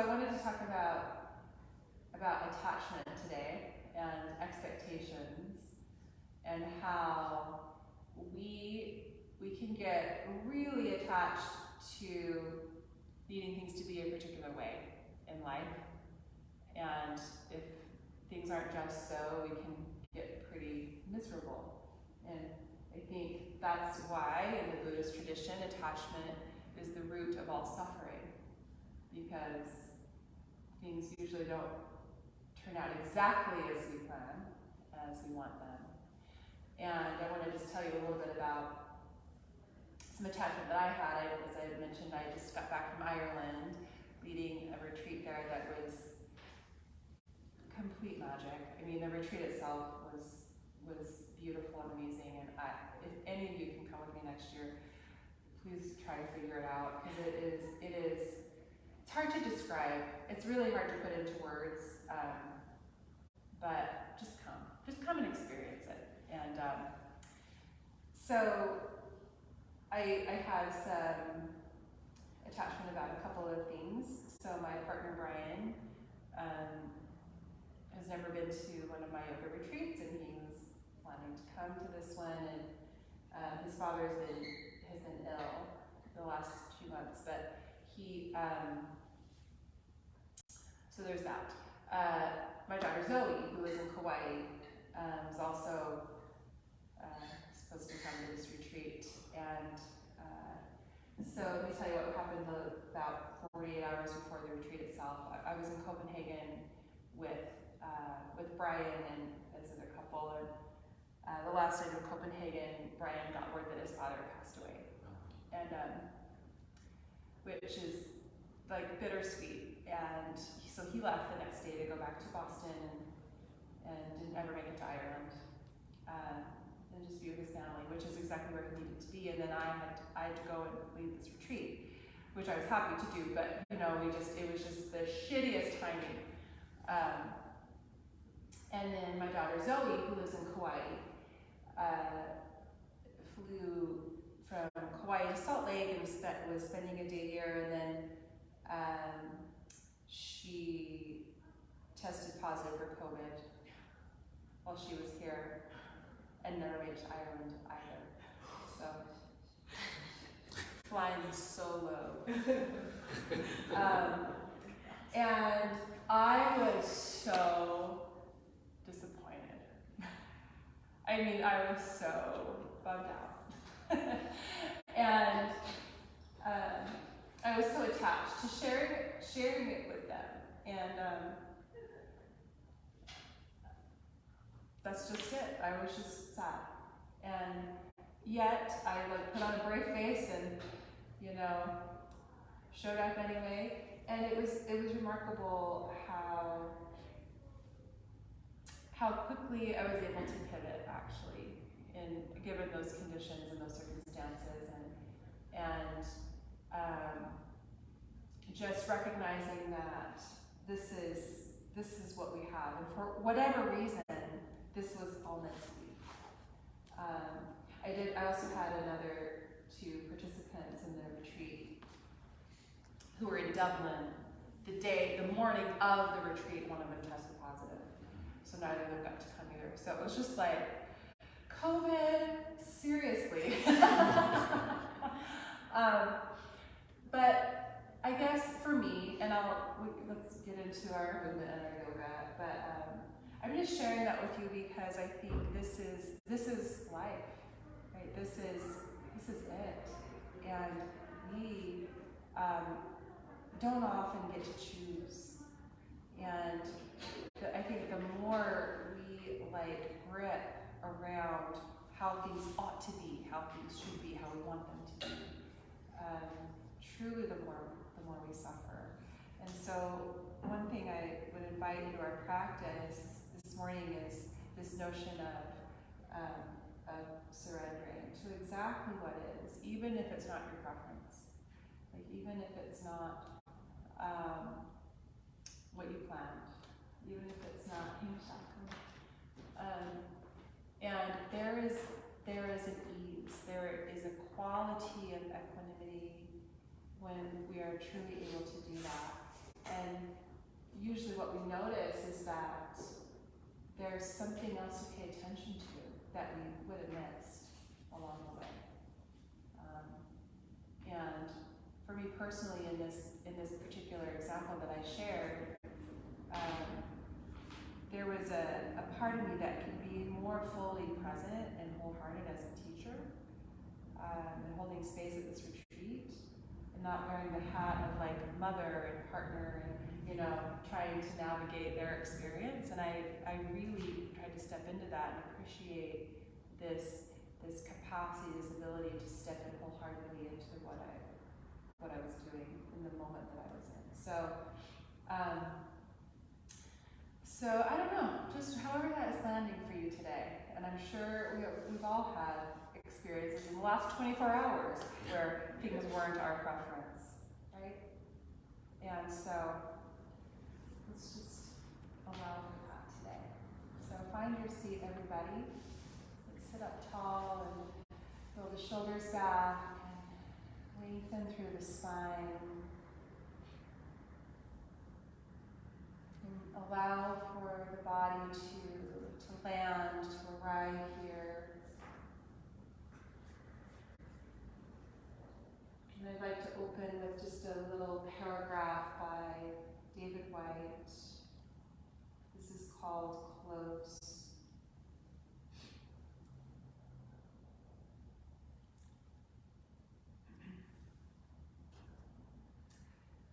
I wanted to talk about attachment today and expectations, and how we can get really attached to needing things to be a particular way in life, and if things aren't just so, we can get pretty miserable. And I think that's why in the Buddhist tradition, attachment is the root of all suffering, because things usually don't turn out exactly as we plan, as we want them. And I want to just tell you a little bit about some attachment that I had. As I mentioned, I just got back from Ireland, leading a retreat there that was complete magic. I mean, the retreat itself was beautiful and amazing, and if any of you can come with me next year, please try to figure it out, because it's hard to describe. It's really hard to put into words, but just come and experience it. And so I had some attachment about a couple of things. So my partner Brian has never been to one of my yoga retreats, and he was wanting to come to this one, and his father has been ill the last few months, but he so there's that. My daughter Zoe, who is in Hawaii, was also supposed to come to this retreat, and so let me tell you what happened about 48 hours before the retreat itself. I was in Copenhagen with Brian and this other couple, and the last night in Copenhagen, Brian got word that his father passed away, and which is like bittersweet. And so he left the next day to go back to Boston, and didn't ever make it to Ireland, and just be with his family, which is exactly where he needed to be. And then I had to go and lead this retreat, which I was happy to do, but you know, it was just the shittiest timing. And then my daughter Zoe, who lives in Kauai, flew from Kauai to Salt Lake and was spending a day here, and then she tested positive for COVID while she was here, and never made it to Ireland either. So, flying solo. And I was so disappointed. I mean, I was so bummed out. And I was so attached to sharing it with them. And that's just it. I was just sad. And yet I put on a brave face and, you know, showed up anyway. And it was remarkable how quickly I was able to pivot, actually, given those conditions and those circumstances, and just recognizing that this is what we have, and for whatever reason, this was all meant to be. I also had another two participants in the retreat who were in Dublin the morning of the retreat. One of them tested positive, so neither of them got to come either. So it was just like, COVID, seriously. But I guess for me, and let's get into our movement and our yoga, but I'm just sharing that with you because I think this is life, right? This is it, and we don't often get to choose. And I think the more we grip around how things ought to be, how things should be, how we want them to be, truly the more we suffer. And so one thing I would invite you to our practice this morning is this notion of surrendering to exactly what is, even if it's not your preference, even if it's not what you planned, even if it's not and there is an ease, there is a quality of equanimity when we are truly able to do that. And usually what we notice is that there's something else to pay attention to that we would have missed along the way. And for me personally, in this particular example that I shared, there was a part of me that could be more fully present and wholehearted as a teacher, and holding space at this retreat, and not wearing the hat of like mother and partner and, you know, trying to navigate their experience. And I really tried to step into that and appreciate this capacity, this ability to step in wholeheartedly into what I was doing in the moment that I was in. So I don't know, just however that is landing for you today. And I'm sure we've all had experiences in the last 24 hours where things weren't our preference, right? And so let's just allow for that today. So find your seat, everybody. Like, sit up tall and roll the shoulders back and lengthen through the spine. And allow for the body to land, to arrive here. And I'd like to open with just a little paragraph by David White. This is called Close.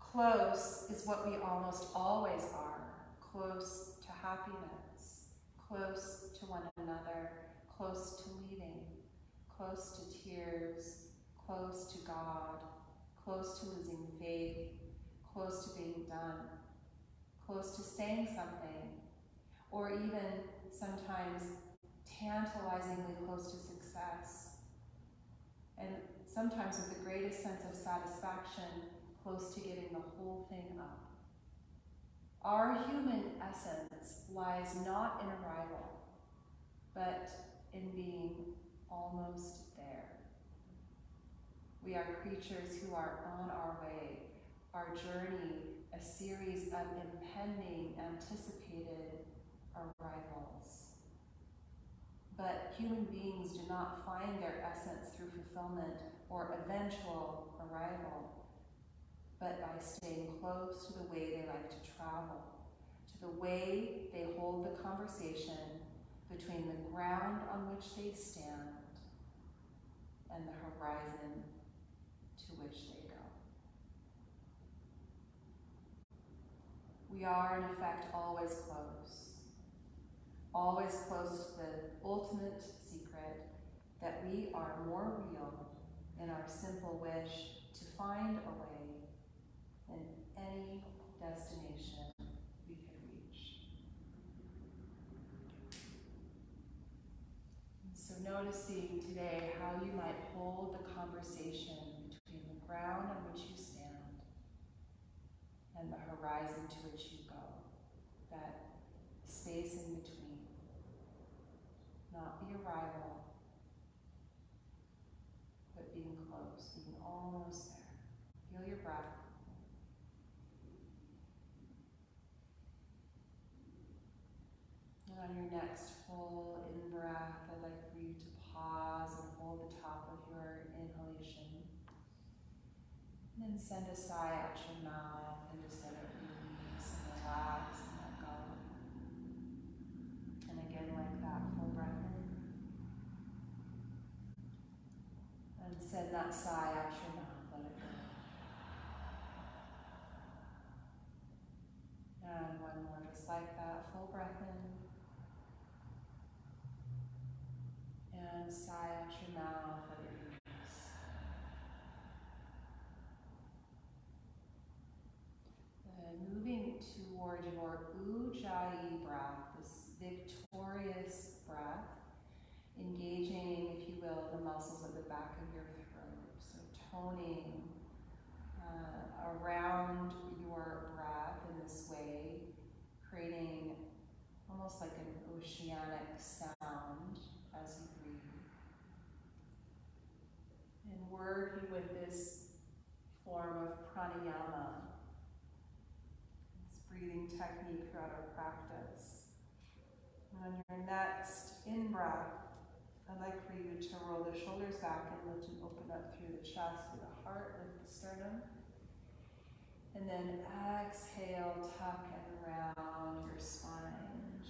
Close is what we almost always are, close to happiness, close to one another, close to leaving, close to tears, close to God, close to losing faith, close to being done, close to saying something, or even sometimes tantalizingly close to success, and sometimes with the greatest sense of satisfaction, close to getting the whole thing up. Our human essence lies not in arrival, but in being almost there. We are creatures who are on our way, our journey, a series of impending, anticipated arrivals. But human beings do not find their essence through fulfillment or eventual arrival, but by staying close to the way they like to travel, to the way they hold the conversation between the ground on which they stand and the horizon to which they go. We are, in effect, always close to the ultimate secret that we are more real in our simple wish to find a way than any destination we could reach. And so noticing today how you might hold the conversation between the ground on which you stand and the horizon to which you go, that space in between, not the arrival, but being close, being almost there. Feel your breath. And on your next full in-breath, I'd like for you to pause and hold the top of your inhalation. And then send a sigh out your mouth and just let it release and relax and let go. And again, like that, full breath in. And send that sigh out your mouth, let it go. And one more, just like that, full breath in. And sigh out your mouth, let it release. And moving toward your Ujjayi breath, this victorious breath, engaging, if you will, the muscles at the back of your throat. So toning around your breath in this way, creating almost like an oceanic sound as you breathe. And working with this form of pranayama, breathing technique throughout our practice. And on your next in-breath, I'd like for you to roll the shoulders back and lift and open up through the chest, through the heart, lift the sternum. And then exhale, tuck and round your spine.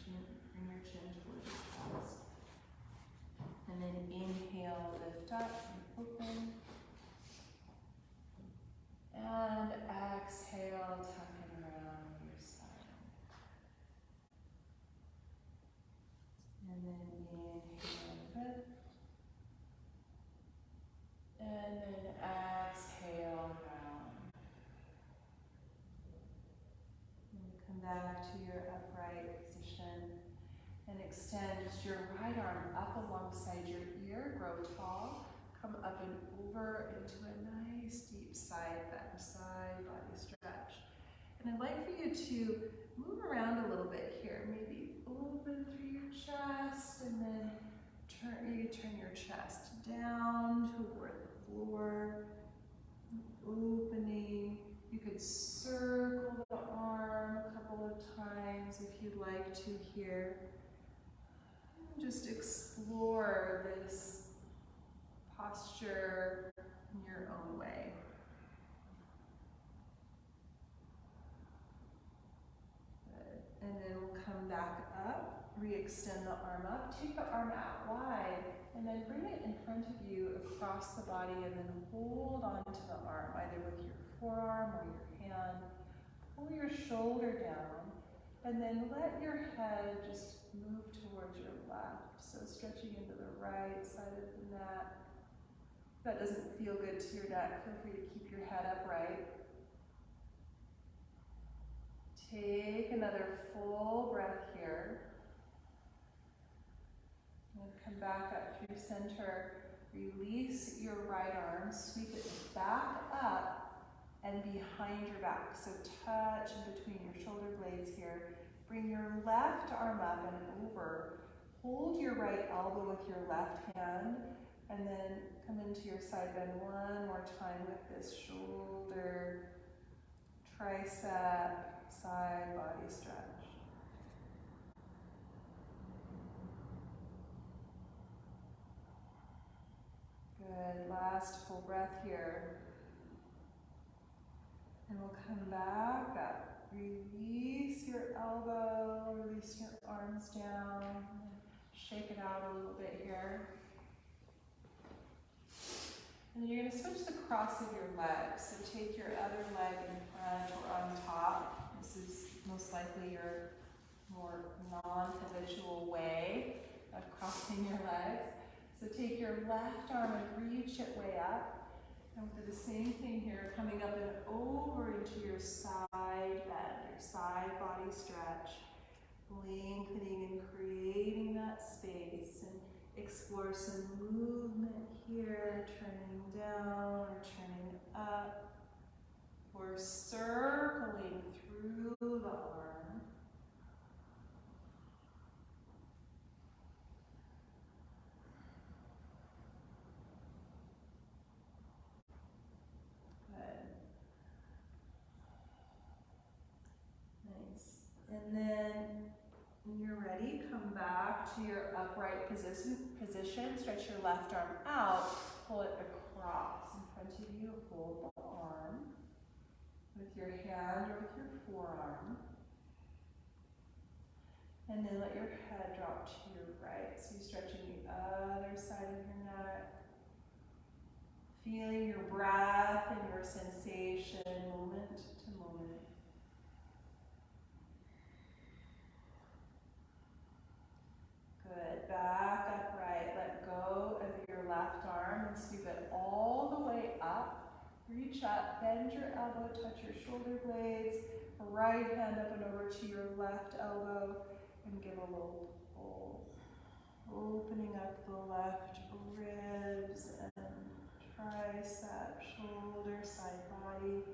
Bring your chin towards your chest. And then inhale, lift up and open. And exhale, tuck and round your spine. And then inhale, lift. And then exhale, round. And come back to your upright position and extend just your right arm up alongside your ear. Grow tall. Come up and over into a nice deep side bend, side body stretch. And I'd like for you to move around a little bit here. Maybe open through your chest and then turn your chest down toward the floor. Opening. You could circle the arm a couple of times if you'd like to here. Just explore this posture in your own way. Good. And then we'll come back up, re-extend the arm up, take the arm out wide, and then bring it in front of you across the body and then hold onto the arm, either with your forearm or your hand. Pull your shoulder down, and then let your head just move towards your left. So stretching into the right side of the mat. If that doesn't feel good to your neck, feel free to keep your head upright. Take another full breath here. And come back up through center. Release your right arm, sweep it back up and behind your back. So touch in between your shoulder blades here. Bring your left arm up and over. Hold your right elbow with your left hand, and then come into your side bend one more time with this shoulder, tricep, side body stretch. Good, last full breath here. And we'll come back up. Release your elbow, release your arms down. Shake it out a little bit here. And then you're going to switch the cross of your legs. So take your other leg in front or on top. This is most likely your more non-habitual way of crossing your legs. So take your left arm and reach it way up. And we'll do the same thing here, coming up and over into your side bend, your side body stretch. Lengthening and creating that space, and explore some movement here, turning down or turning up, or circling through the arm. Good. Nice. And then when you're ready, come back to your upright position. Stretch your left arm out, pull it across in front of you, hold the arm with your hand or with your forearm. And then let your head drop to your right. So you're stretching the other side of your neck. Feeling your breath and your sensation moment to moment. Good. Back upright. Let go of your left arm and sweep it all the way up. Reach up, bend your elbow, touch your shoulder blades. Right hand up and over to your left elbow and give a little pull. Opening up the left ribs and tricep, shoulder, side body.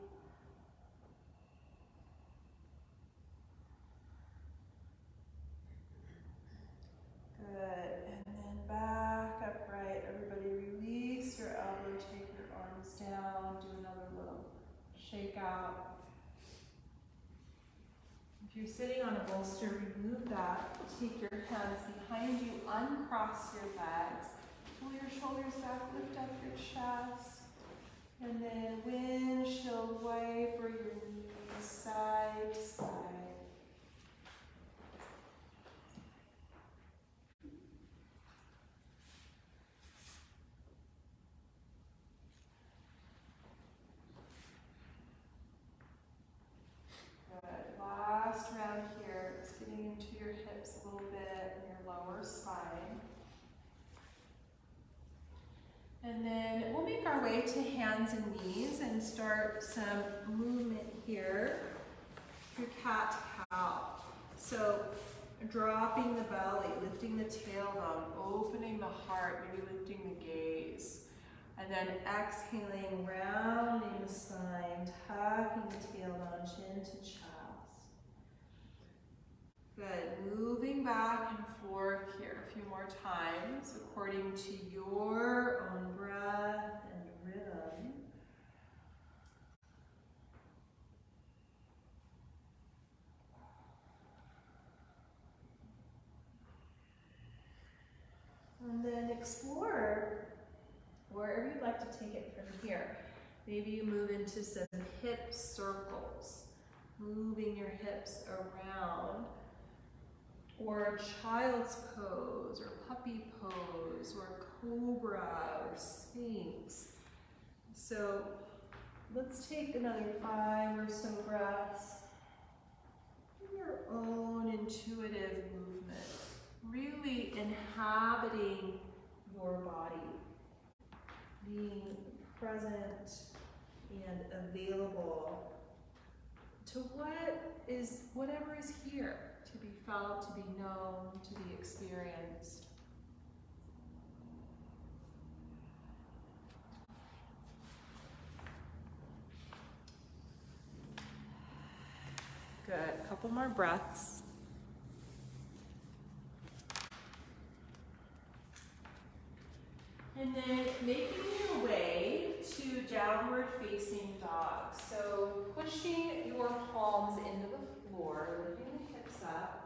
Good, and then back upright. Everybody release your elbow, take your arms down, do another little shake out. If you're sitting on a bolster, remove that. Take your hands behind you, uncross your legs. Pull your shoulders back, lift up your chest. And then windshield wiper your knees side to side. Good. Last round here. It's getting into your hips a little bit and your lower spine. And then we'll make our way to hands and knees and start some movement here through cat-cow. So dropping the belly, lifting the tailbone, opening the heart, maybe lifting the gaze. And then exhaling, rounding the spine, tucking the tailbone, chin to chest. Good. Moving back and forth here a few more times according to your own breath and rhythm. And then explore wherever you'd like to take it from here. Maybe you move into some hip circles, moving your hips around, or child's pose, or puppy pose, or cobra, or sphinx. So let's take another 5 or so breaths in your own intuitive movement, really inhabiting your body, being present and available to whatever is here, to be felt, to be known, to be experienced. Good, a couple more breaths. And then making your way to downward facing dog. So pushing your palms into the floor, lifting the hips up.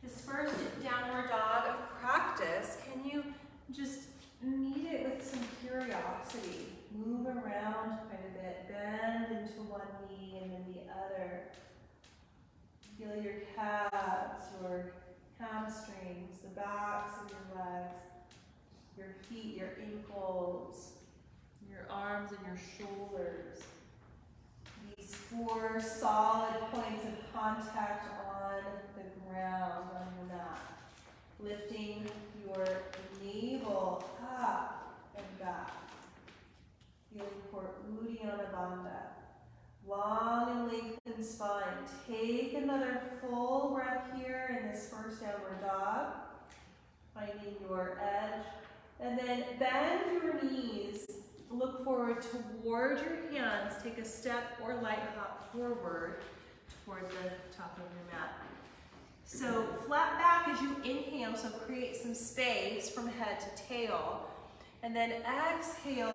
This first downward dog of practice, can you just meet it with some curiosity? Move around quite a bit, bend into one knee and then the other. Feel your calves, your hamstrings, the backs of your legs, your feet, your ankles, your arms and your shoulders. These 4 solid points of contact on the ground, on your mat. Lifting your navel up and back. Feeling for Uddiyana Bandha. Long and lengthened spine. Take another full breath here in this first downward dog. Finding your edge. And then bend your knees. Look forward toward your hands. Take a step or light hop forward toward the top of your mat. So flat back as you inhale, so create some space from head to tail. And then exhale,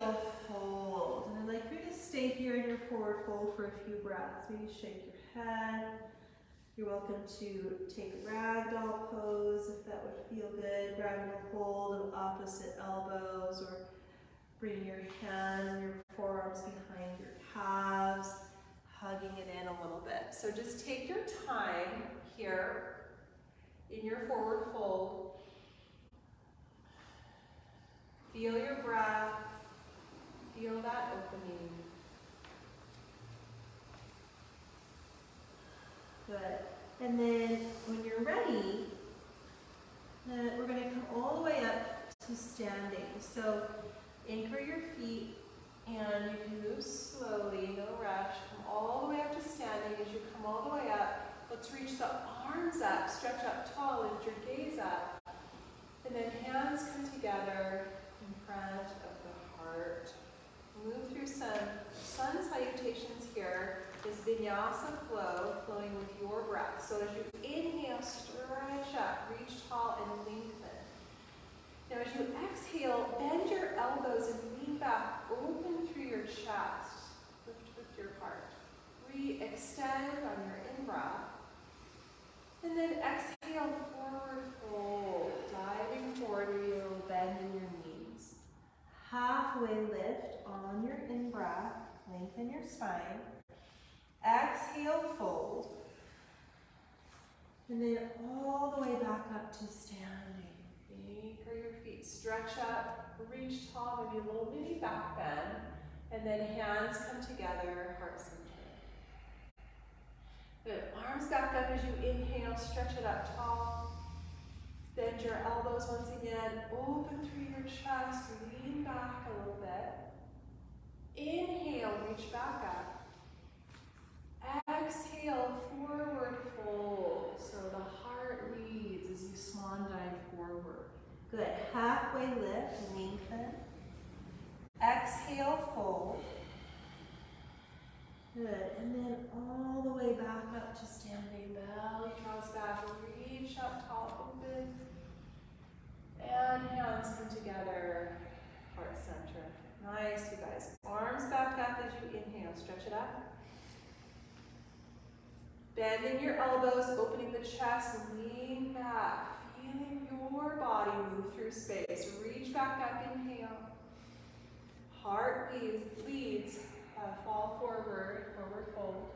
fold. And I'd like you to stay here in your forward fold for a few breaths. Maybe shake your head. You're welcome to take ragdoll pose if that would feel good. Grabbing a hold of opposite elbows, or bring your hands and your forearms behind your calves, hugging it in a little bit. So just take your time here in your forward fold. Feel your breath. Feel that opening. Good. And then when you're ready, we're going to come all the way up to standing. So anchor your feet and you can move slowly, no rush. Come all the way up to standing. As you come all the way up, let's reach the arms up, stretch up tall, lift your gaze up. And then hands come together in front of the heart. Move through some sun salutations here. This vinyasa flow, flowing with your breath. So as you inhale, stretch up, reach tall and lengthen. Now as you exhale, bend your elbows and lean back, open through your chest. Lift with your heart. Re-extend on your in-breath. And then exhale, forward fold. Diving forward, you'll bend in your knees. Halfway lift on your in-breath. Lengthen your spine. Exhale, fold. And then all the way back up to standing. Anchor your feet. Stretch up, reach tall, maybe a little mini back bend. And then hands come together, heart center. Good. Arms back up as you inhale, stretch it up tall. Bend your elbows once again. Open through your chest, lean back a little bit. Inhale, reach back up. Exhale, forward fold. So the heart leads as you swan dive forward. Good. Halfway lift, lengthen. Exhale, fold. Good. And then all the way back up to standing. Belly draws back. Reach up tall, open. And hands come together. Heart center. Nice, you guys. Arms back up as you inhale. Stretch it up. Bending your elbows, opening the chest, lean back. Feeling your body move through space. Reach back up, inhale. Heart leads, fall forward, forward fold.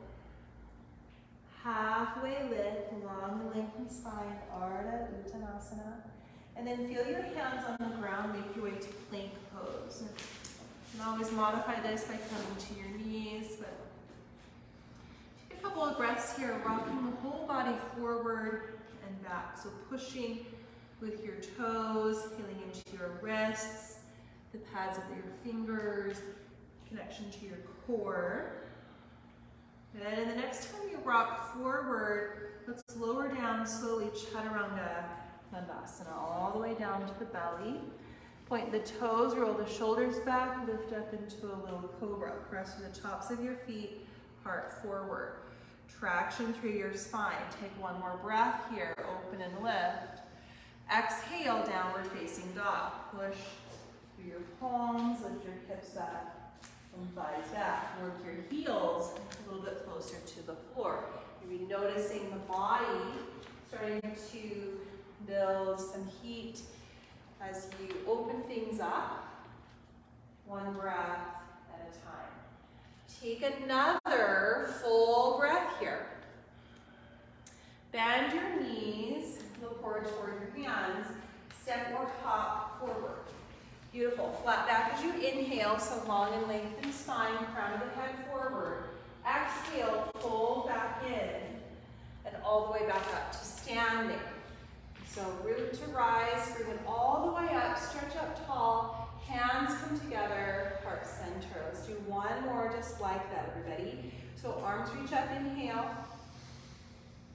Halfway lift, long and lengthened spine, Ardha Uttanasana. And then feel your hands on the ground, make your way to plank pose. You can always modify this by coming to your knees, but take a couple of breaths here, rocking the whole body forward and back. So pushing with your toes, feeling into your wrists, the pads of your fingers, connection to your core. Good. And the next time you rock forward, let's lower down slowly, Chaturanga Dandasana, all the way down to the belly. Point the toes, roll the shoulders back, lift up into a little cobra. Press through the tops of your feet, heart forward. Traction through your spine. Take one more breath here, open and lift. Exhale, downward facing dog. Push through your palms, lift your hips up and thighs back. Work your heels a little bit closer to the floor. You'll be noticing the body starting to build some heat as you open things up, one breath at a time. Take another full breath here. Bend your knees, look forward toward your hands, step or hop forward. Beautiful. Flat back as you inhale, so long and lengthened spine, crown of the head forward. Exhale, fold back in, and all the way back up to standing. So root to rise, bring it all the way up, stretch up tall, hands come together, heart center. Let's do one more just like that, everybody. So arms reach up, inhale.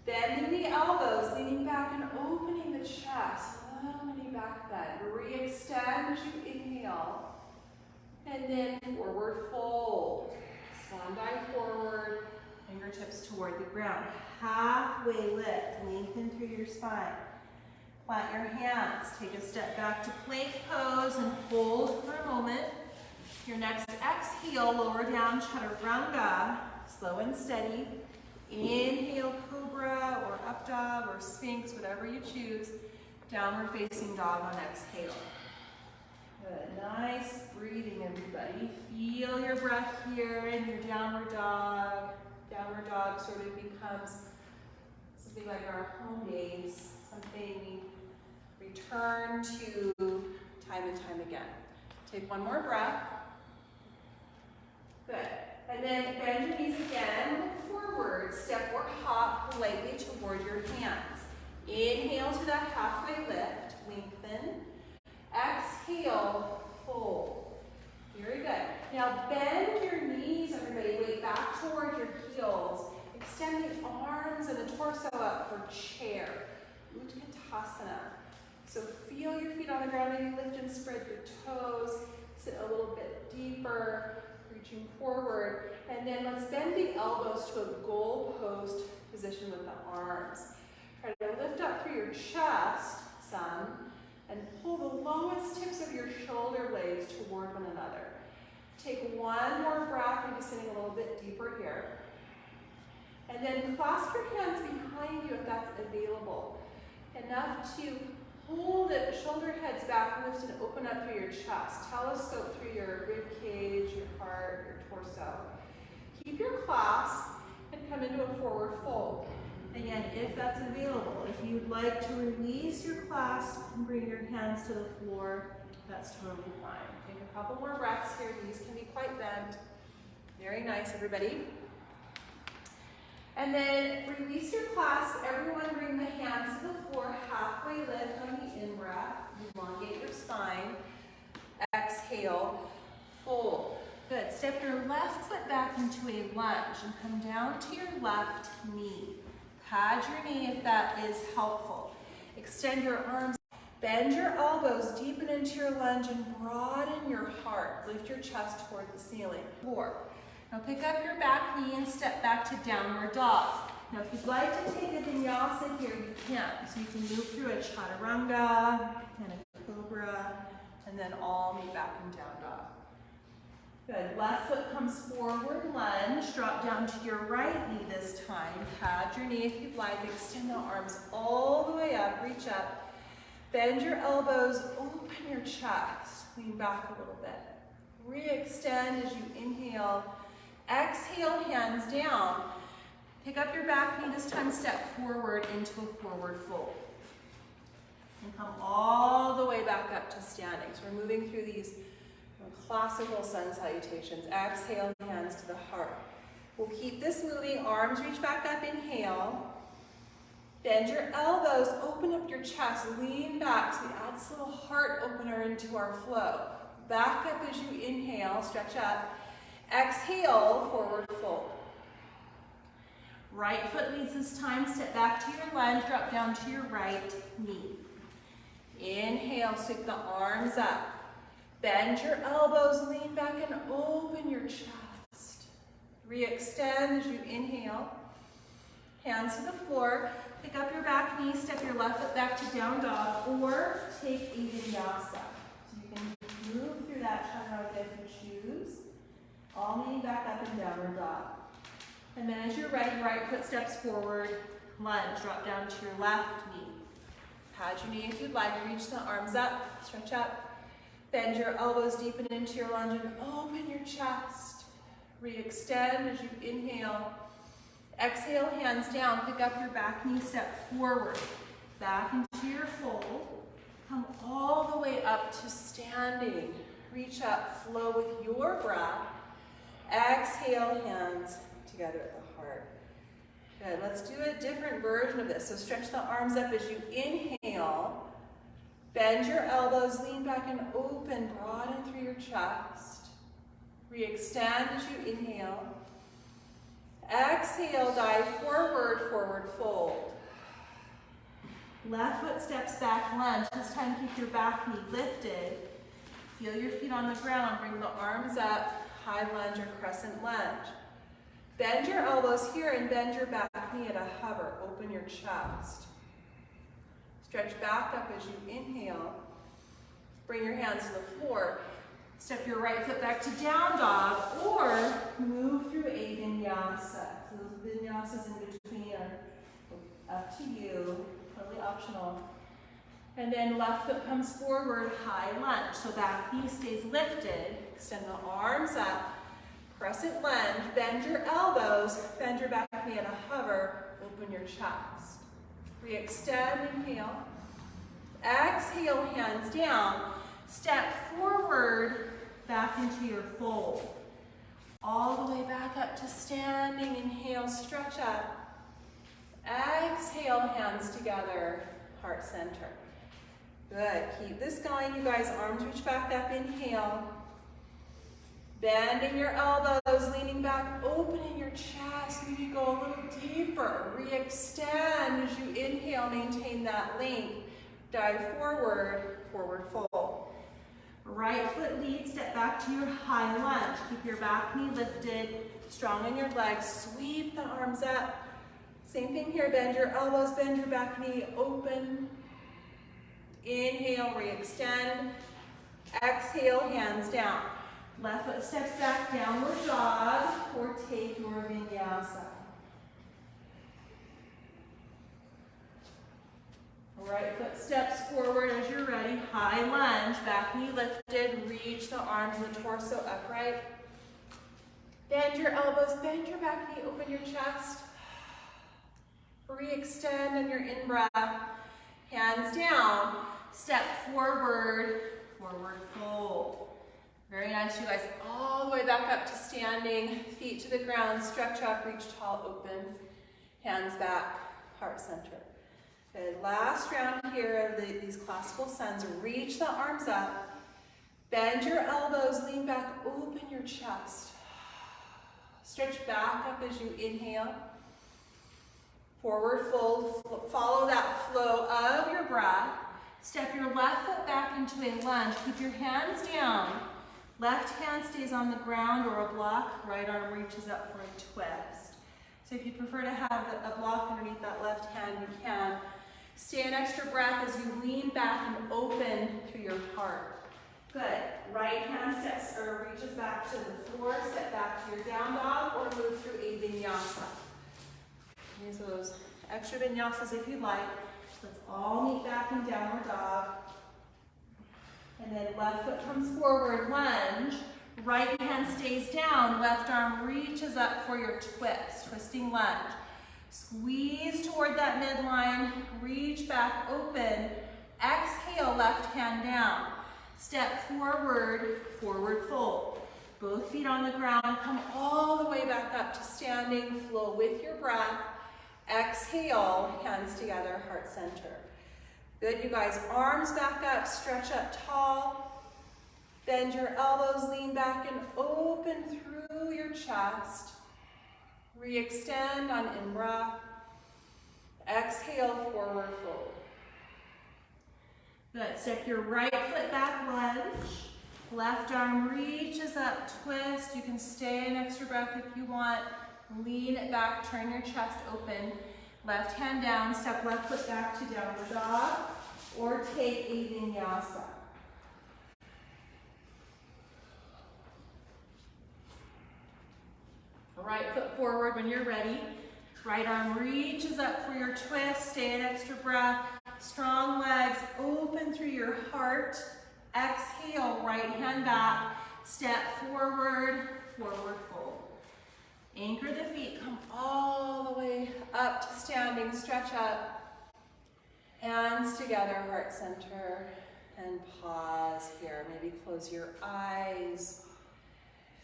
Bending the elbows, leaning back and opening the chest. Little mini back bend. Re-extend as you inhale. And then forward fold. Swan dive forward, fingertips toward the ground. Halfway lift, lengthen through your spine. Plant your hands, take a step back to plank pose and hold for a moment. Your next exhale, lower down Chaturanga, slow and steady. Inhale, Cobra or Up Dog or Sphinx, whatever you choose. Downward facing dog on exhale. Good, nice breathing, everybody. Feel your breath here in your downward dog. Downward dog sort of becomes something like our home base, something we return to time and time again. Take one more breath. Good. And then bend your knees again, look forward, step or hop lightly toward your hands. Inhale to that halfway lift, lengthen. Exhale, fold. Very good. Now bend your knees, everybody, weight back toward your heels. Extend the arms and the torso up for chair. Utkatasana. So feel your feet on the ground, maybe lift and spread your toes. Sit a little bit deeper, reaching forward. And then let's bend the elbows to a goal post position with the arms. Try to lift up through your chest some and pull the lowest tips of your shoulder blades toward one another. Take one more breath, maybe sitting a little bit deeper here. And then clasp your hands behind you if that's available. Enough to hold it, shoulder heads back, lift and open up through your chest. Telescope through your rib cage, your heart, your torso. Keep your clasp and come into a forward fold. Again, if that's available. If you'd like to release your clasp and bring your hands to the floor, that's totally fine. Take a couple more breaths here. These can be quite bent. Very nice, everybody. And then release your clasp. Everyone bring the hands to the floor. Halfway lift on the in-breath. Elongate your spine. Exhale, fold. Good. Step your left foot back into a lunge and come down to your left knee. Pad your knee if that is helpful. Extend your arms. Bend your elbows, deepen into your lunge and broaden your heart. Lift your chest toward the ceiling. 4. Now pick up your back knee and step back to downward dog. Now if you'd like to take a vinyasa here, you can. So you can move through a chaturanga and a cobra, and then all meet back in down dog. Good. Left foot comes forward, lunge. Drop down to your right knee this time. Pad your knee if you'd like. Extend the arms all the way up. Reach up. Bend your elbows. Open your chest. Lean back a little bit. Re-extend as you inhale. Exhale, hands down. Pick up your back knee. This time step forward into a forward fold. And come all the way back up to standing. So we're moving through these classical sun salutations. Exhale, hands to the heart. We'll keep this moving. Arms reach back up, inhale. Bend your elbows, open up your chest, lean back. So we add this little heart opener into our flow. Back up as you inhale, stretch up. Exhale, forward fold. Right foot leads this time. Step back to your lunge, drop down to your right knee. Inhale, sweep the arms up. Bend your elbows, lean back and open your chest. Re-extend as you inhale. Hands to the floor. Pick up your back knee, step your left foot back to down dog, or take a vinyasa. So you can move through that chaturanga if you choose. All lean back up and downward dog. And then as you're ready, right foot steps forward, lunge, drop down to your left knee. Pad your knee if you'd like, reach the arms up, stretch up. Bend your elbows, deepen into your lunge and open your chest. Re-extend as you inhale. Exhale, hands down. Pick up your back knee, step forward. Back into your fold. Come all the way up to standing. Reach up, flow with your breath. Exhale, hands together at the heart. Good, let's do a different version of this. So stretch the arms up as you inhale. Bend your elbows, lean back and open, broaden through your chest. Re-extend as you inhale. Exhale, dive forward, forward fold. Left foot steps back, lunge. This time keep your back knee lifted. Feel your feet on the ground. Bring the arms up, high lunge or crescent lunge. Bend your elbows here and bend your back knee at a hover. Open your chest. Stretch back up as you inhale. Bring your hands to the floor. Step your right foot back to down dog or move through a vinyasa. So those vinyasas in between are up to you, totally optional. And then left foot comes forward, high lunge. So back knee stays lifted. Extend the arms up. Crescent lunge. Bend your elbows. Bend your back knee at a hover. Open your chest. Re-extend, inhale. Exhale, hands down. Step forward, back into your fold. All the way back up to standing. Inhale, stretch up. Exhale, hands together, heart center. Good, keep this going, you guys. Arms reach back up, inhale. Bending your elbows, leaning back, opening your chest. Maybe go a little deeper. Re-extend as you inhale, maintain that length. Dive forward, forward fold. Right foot leads, step back to your high lunge. Keep your back knee lifted, strong in your legs. Sweep the arms up. Same thing here, bend your elbows, bend your back knee, open. Inhale, re-extend. Exhale, hands down. Left foot steps back, downward dog, or take your vinyasa. steps forward as you're ready. High lunge, back knee lifted, reach the arms and the torso upright. Bend your elbows, bend your back knee, open your chest. Re-extend on your in-breath. Hands down, step forward, forward fold. Very nice, you guys. All the way back up to standing, feet to the ground, stretch up, reach tall, open. Hands back, heart center. Good. Last round here of these classical suns. Reach the arms up. Bend your elbows, lean back, open your chest. Stretch back up as you inhale. Forward fold. Follow that flow of your breath. Step your left foot back into a lunge. Keep your hands down. Left hand stays on the ground or a block. Right arm reaches up for a twist. So if you prefer to have a block underneath that left hand, you can. Stay an extra breath as you lean back and open through your heart. Good. Right hand steps or reaches back to the floor. Step back to your down dog or move through a vinyasa. Use those extra vinyasas if you'd like. Let's all meet back in downward dog. And then left foot comes forward, lunge. Right hand stays down, left arm reaches up for your twist, twisting lunge. Squeeze toward that midline, reach back, open. Exhale, left hand down. Step forward, forward fold. Both feet on the ground, come all the way back up to standing, flow with your breath. Exhale, hands together, heart center. Good, you guys. Arms back up, stretch up tall. Bend your elbows, lean back and open through your chest. Re-extend on in-breath. Exhale, forward fold. Good. Step your right foot back, lunge. Left arm reaches up, twist. You can stay an extra breath if you want. Lean it back, turn your chest open. Left hand down, step left foot back to downward dog, or take a vinyasa. Right foot forward when you're ready. Right arm reaches up for your twist. Stay an extra breath. Strong legs, open through your heart. Exhale, right hand back. Step forward, forward fold. Anchor the feet, come all the way up to standing. Stretch up. Hands together, heart center. And pause here. Maybe close your eyes.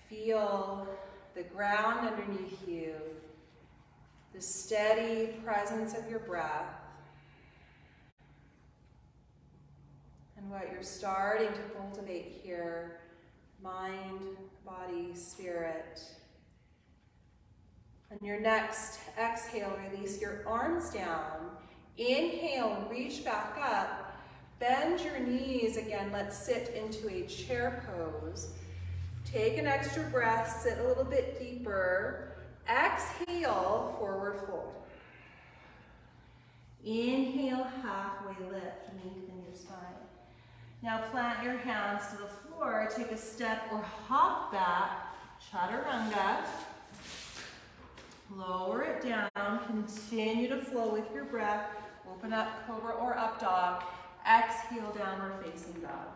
Feel the ground underneath you, the steady presence of your breath, and what you're starting to cultivate here, mind, body, spirit. On your next exhale, release your arms down. Inhale, reach back up. Bend your knees again. Let's sit into a chair pose. Take an extra breath, sit a little bit deeper. Exhale, forward fold. Inhale, halfway lift, lengthen your spine. Now plant your hands to the floor, take a step or hop back, chaturanga. Lower it down, continue to flow with your breath. Open up, cobra or up dog. Exhale, downward facing dog.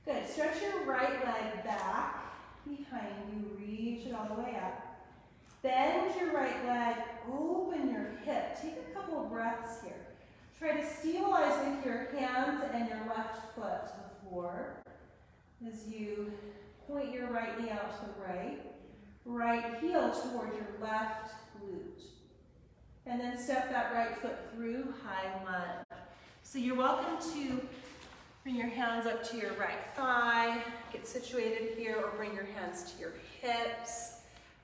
Good, stretch your right leg back behind you, reach it all the way up. Bend your right leg, open your hip. Take a couple of breaths here. Try to stabilize with your hands and your left foot to the floor as you point your right knee out to the right. Right heel toward your left glute. And then step that right foot through, high lunge. So you're welcome to bring your hands up to your right thigh, get situated here, or bring your hands to your hips,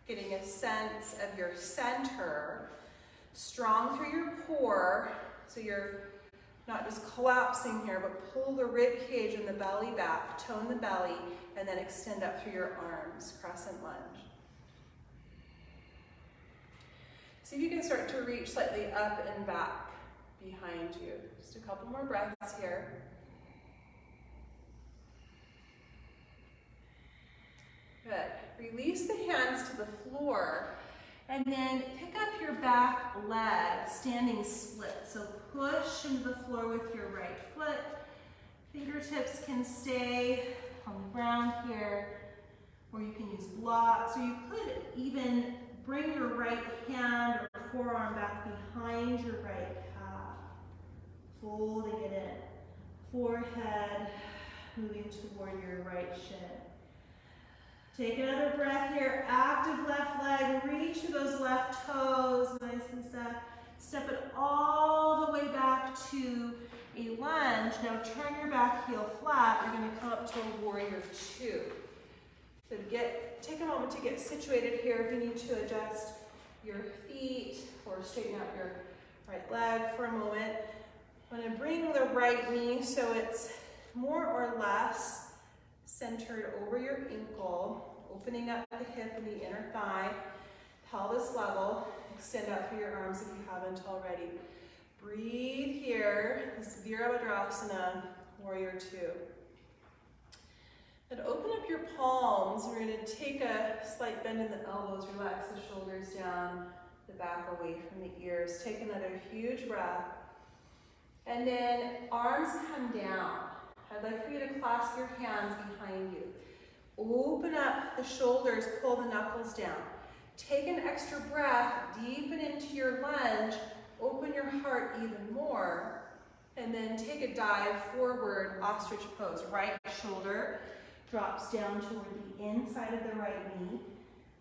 getting a sense of your center. Strong through your core, so you're not just collapsing here, but pull the rib cage and the belly back, tone the belly, and then extend up through your arms, crescent lunge. See if you can start to reach slightly up and back behind you. Just a couple more breaths here. Good. Release the hands to the floor And then pick up your back leg, standing split. So push into the floor with your right foot. Fingertips can stay on the ground here, or you can use blocks, or you could even bring your right hand or forearm back behind your right calf, folding it in. Forehead moving toward your right shin. Take another breath here. Active left leg. Reach for those left toes. Nice and step it all the way back to a lunge. Now turn your back heel flat. You're going to come up to a warrior two. So take a moment to get situated here. If you need to adjust your feet or straighten out your right leg for a moment. I'm going to bring the right knee so it's more or less centered over your ankle, opening up the hip and the inner thigh, pelvis level. Extend out through your arms if you haven't already. Breathe here, this Virabhadrasana, warrior two. And open up your palms. We're going to take a slight bend in the elbows, relax the shoulders down, the back away from the ears. Take another huge breath. And then arms come down. I'd like for you to clasp your hands behind you. Open up the shoulders, pull the knuckles down. Take an extra breath, deepen into your lunge, open your heart even more, and then take a dive forward, ostrich pose. Right shoulder drops down toward the inside of the right knee.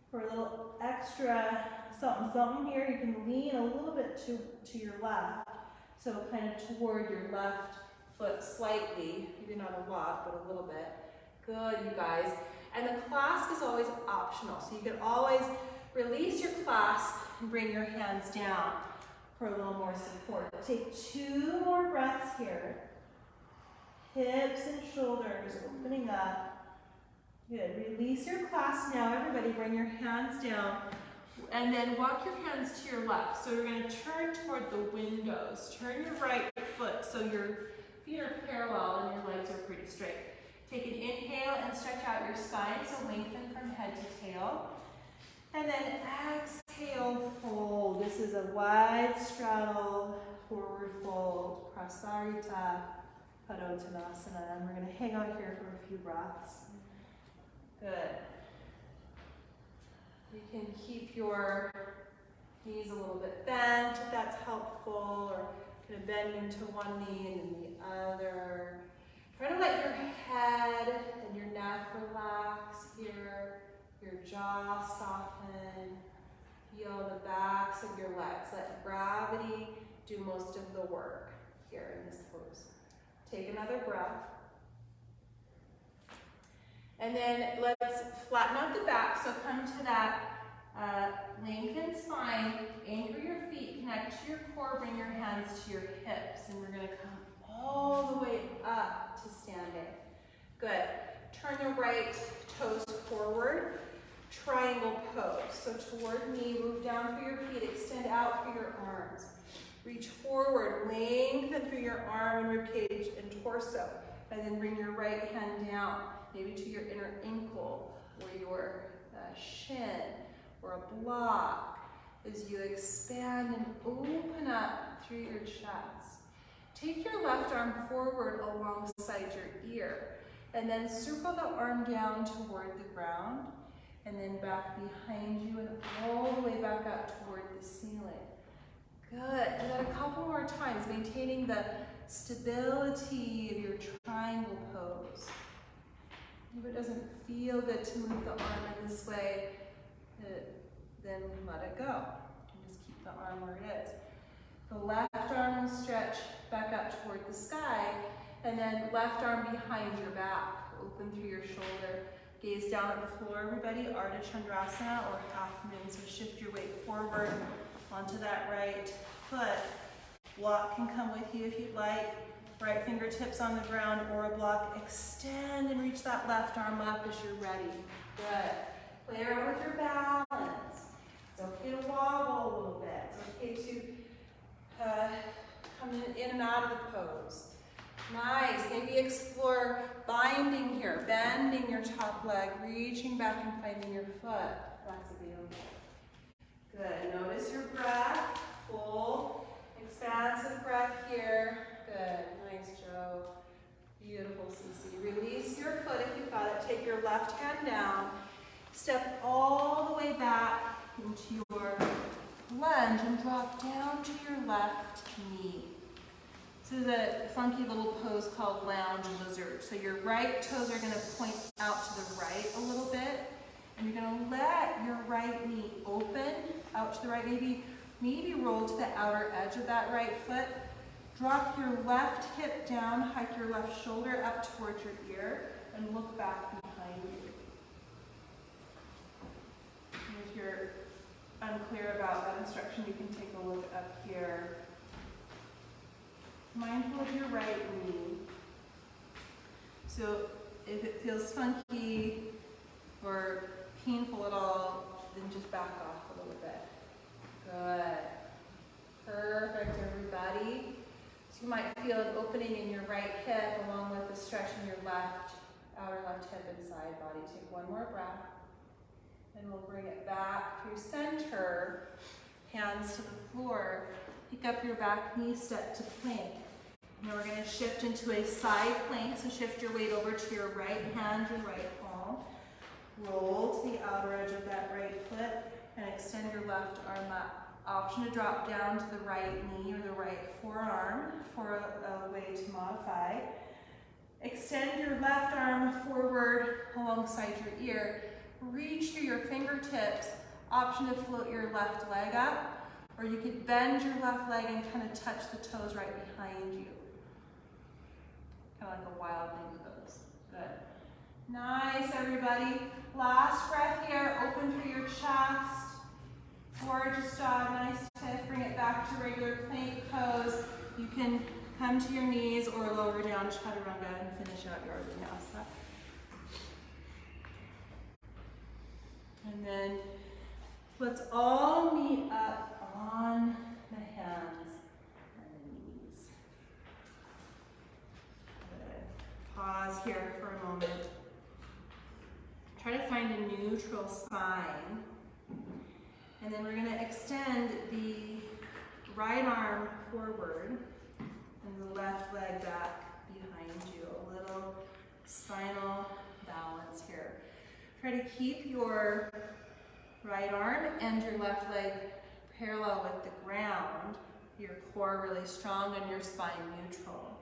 For a little extra something here, you can lean a little bit to your left. So kind of toward your left foot slightly, maybe not a lot, but a little bit. Good, you guys. And the clasp is always optional. So you can always release your clasp and bring your hands down for a little more support. Take two more breaths here. Hips and shoulders opening up. Good. Release your clasp now. Everybody bring your hands down. And then walk your hands to your left. So you're going to turn toward the windows. Turn your right foot so your feet are parallel and your legs are pretty straight. Take an inhale and stretch out your spine, so lengthen from head to tail. And then exhale, fold. This is a wide straddle, forward fold, Prasarita, Padottanasana. And we're going to hang out here for a few breaths. Good. You can keep your knees a little bit bent if that's helpful, or kind of bend into one knee and then the other. Try to let your head and your neck relax here, your jaw soften, feel the backs of your legs. Let gravity do most of the work here in this pose. Take another breath. And then let's flatten out the back, so come to that lengthened spine, anchor your feet, connect to your core, bring your hands to your hips, and we're going to come all the way up to standing. Good. Turn the right toes forward, triangle pose. So toward me, move down through your feet, extend out through your arms. Reach forward, lengthen through your arm and ribcage and torso, and then bring your right hand down, maybe to your inner ankle or your shin or a block as you expand and open up through your chest. Take your left arm forward alongside your ear and then circle the arm down toward the ground and then back behind you and all the way back up toward the ceiling. Good. And then a couple more times, maintaining the stability of your triangle pose. If it doesn't feel good to move the arm in this way, then let it go. And just keep the arm where it is. The left arm will stretch back up toward the sky, and then left arm behind your back. Open through your shoulder. Gaze down at the floor, everybody. Ardha Chandrasana or half moon. So shift your weight forward onto that right foot. Block can come with you if you'd like. Right fingertips on the ground or a block. Extend and reach that left arm up as you're ready. Good. Play around with your balance. It's okay to wobble a little bit. It's okay to come in and out of the pose. Nice. Maybe explore binding here, bending your top leg, reaching back and finding your foot. That's available. Good. Notice your breath. Full, expansive breath here. Good. Nice, Joe. Beautiful, Cece. Release your foot if you've got it. Take your left hand down. Step all the way back into your lunge and drop down to your left knee. This is a funky little pose called lounge lizard. So your right toes are going to point out to the right a little bit. And you're going to let your right knee open out to the right. Maybe roll to the outer edge of that right foot. Drop your left hip down, hike your left shoulder up towards your ear, and look back behind you. And if you're unclear about that instruction, you can take a look up here. Mindful of your right knee. So if it feels funky or painful at all, then just back off a little bit. Good. Perfect, everybody. So you might feel an opening in your right hip along with a stretch in your outer left hip and side body. Take one more breath. And we'll bring it back through center. Hands to the floor. Pick up your back knee, step to plank. Now we're going to shift into a side plank. So shift your weight over to your right hand, your right palm. Roll to the outer edge of that right foot and extend your left arm up. Option to drop down to the right knee or the right forearm for a way to modify. Extend your left arm forward alongside your ear. Reach through your fingertips. Option to float your left leg up, or you could bend your left leg and kind of touch the toes right behind you. Kind of like a wild thing pose. Good. Nice, everybody. Last breath here. Open through your chest. Gorgeous job. Nice to bring it back to regular plank pose. You can come to your knees or lower down chaturanga and finish out your vinyasa. And then let's all meet up on the hands and the knees. Good. Pause here for a moment. Try to find a neutral spine. And then we're going to extend the right arm forward and the left leg back behind you. A little spinal balance here. Try to keep your right arm and your left leg parallel with the ground. Your core really strong and your spine neutral.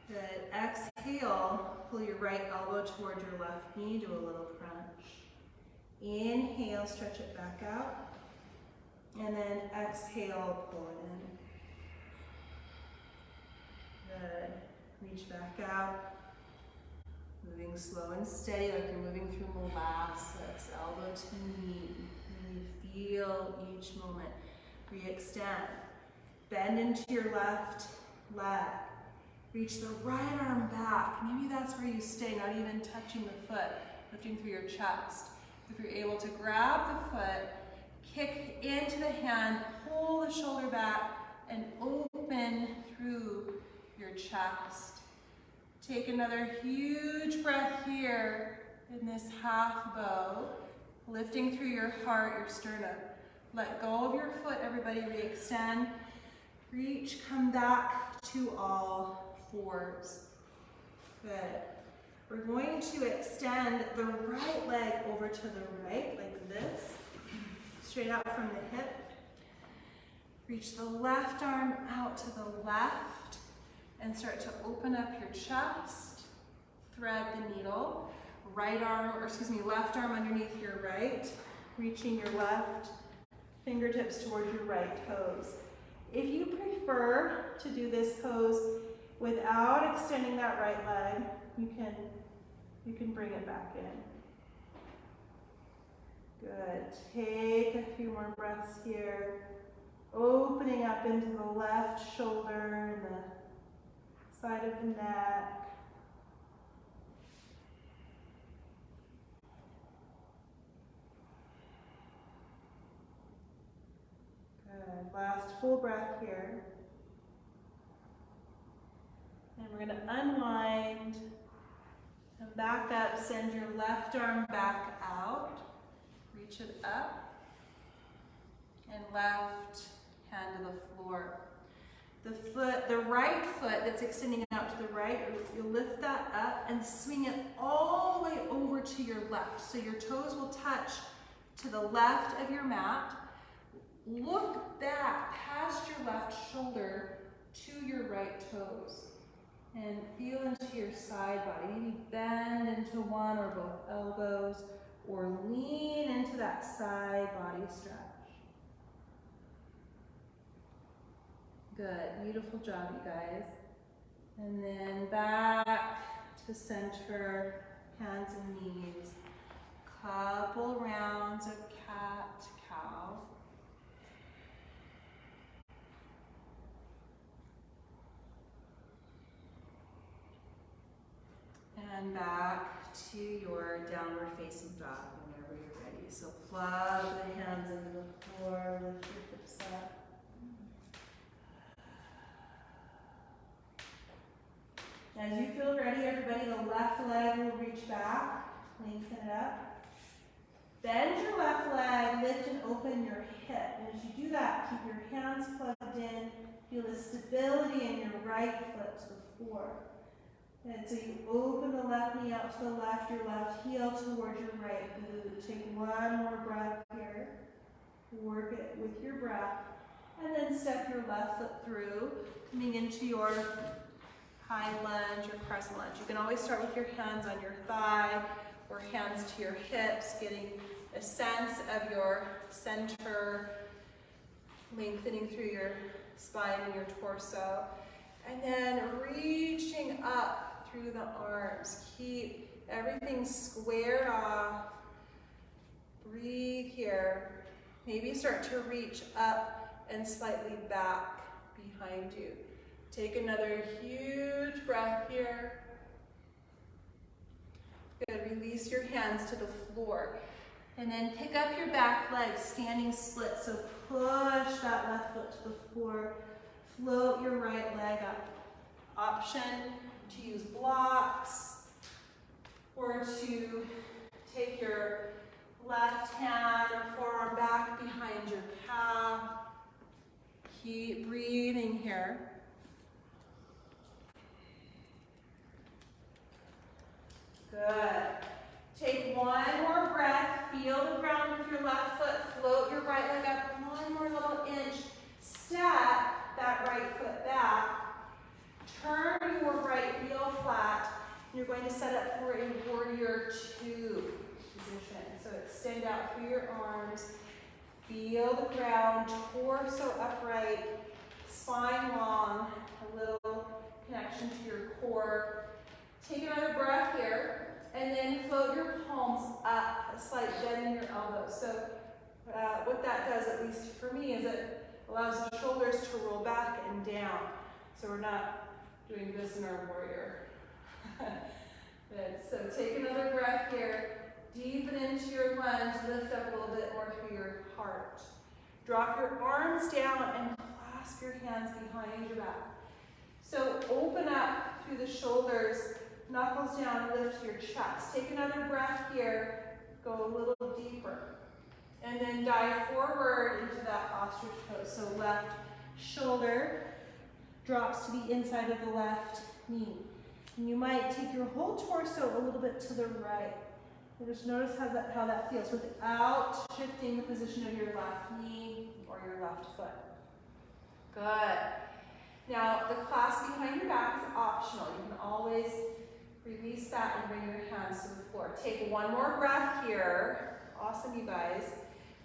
Good. Exhale, pull your right elbow towards your left knee, do a little crunch. Inhale, stretch it back out. And then exhale, pull it in. Good. Reach back out. Moving slow and steady, like you're moving through molasses, elbow to knee. Really feel each moment. Re-extend. Bend into your left leg. Reach the right arm back. Maybe that's where you stay, not even touching the foot, lifting through your chest. If you're able to grab the foot, kick into the hand, pull the shoulder back, and open through your chest. Take another huge breath here in this half bow, lifting through your heart, your sternum. Let go of your foot, everybody, re-extend. Reach, come back to all fours. Good. We're going to extend the right leg over to the right, like this, straight out from the hip. Reach the left arm out to the left and start to open up your chest. Thread the needle. Left arm underneath your right, reaching your left fingertips towards your right toes. If you prefer to do this pose without extending that right leg, you can bring it back in. Good. Take a few more breaths here. Opening up into the left shoulder and the side of the neck. Good. Last full breath here. And we're going to unwind. And back up, send your left arm back out. Reach it up. and left hand to the floor. The right foot that's extending out to the right, you'll lift that up and swing it all the way over to your left. So your toes will touch to the left of your mat. Look back past your left shoulder to your right toes. And feel into your side body. Maybe bend into one or both elbows, or lean into that side body stretch. Good, beautiful job, you guys. And then back to center, hands and knees. Couple rounds of cat, cow. And back to your downward facing dog whenever you're ready. So plug the hands into the floor, lift your hips up. As you feel ready, everybody, the left leg will reach back, lengthen it up. Bend your left leg, lift and open your hip. And as you do that, keep your hands plugged in. Feel the stability in your right foot to the floor. And so you open the left knee out to the left, your left heel towards your right boot. Take one more breath here. Work it with your breath. And then step your left foot through, coming into your high lunge or crescent lunge. You can always start with your hands on your thigh or hands to your hips, getting a sense of your center, lengthening through your spine and your torso. And then reaching up through the arms. Keep everything squared off. Breathe here. Maybe start to reach up and slightly back behind you. Take another huge breath here. Good, release your hands to the floor. And then pick up your back leg, standing split. So push that left foot to the floor. Float your right leg up. Option to use blocks or to take your left hand or forearm back behind your calf. Keep breathing here. Good. Take one more breath. Feel the ground with your left foot. Float your right leg up one more little inch. Step that right foot back. Turn your right heel flat. You're going to set up for a warrior two position. So extend out through your arms. Feel the ground, torso upright, spine long, a little connection to your core. Take another breath here. And then float your palms up, a slight bend in your elbows. So what that does, at least for me, is it allows the shoulders to roll back and down. So we're not doing this in our warrior. Good. So take another breath here. Deepen into your lunge. Lift up a little bit more through your heart. Drop your arms down and clasp your hands behind your back. So open up through the shoulders. Knuckles down, lift your chest. Take another breath here. Go a little deeper. And then dive forward into that ostrich pose. So left shoulder drops to the inside of the left knee. And you might take your whole torso a little bit to the right. And just notice how that feels without shifting the position of your left knee or your left foot. Good. Now, the clasp behind your back is optional. You can always release that and bring your hands to the floor. Take one more breath here. Awesome, you guys.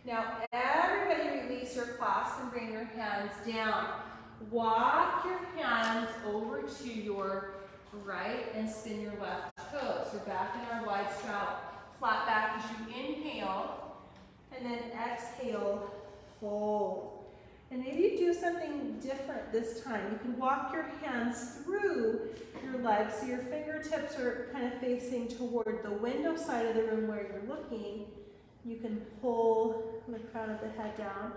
Now, everybody release your clasp and bring your hands down. Walk your hands over to your right and spin your left toes. We're back in our wide straddle. Flat back as you inhale, and then exhale, fold. And maybe you do something different this time. You can walk your hands through your legs so your fingertips are kind of facing toward the window side of the room where you're looking. You can pull the crown of the head down.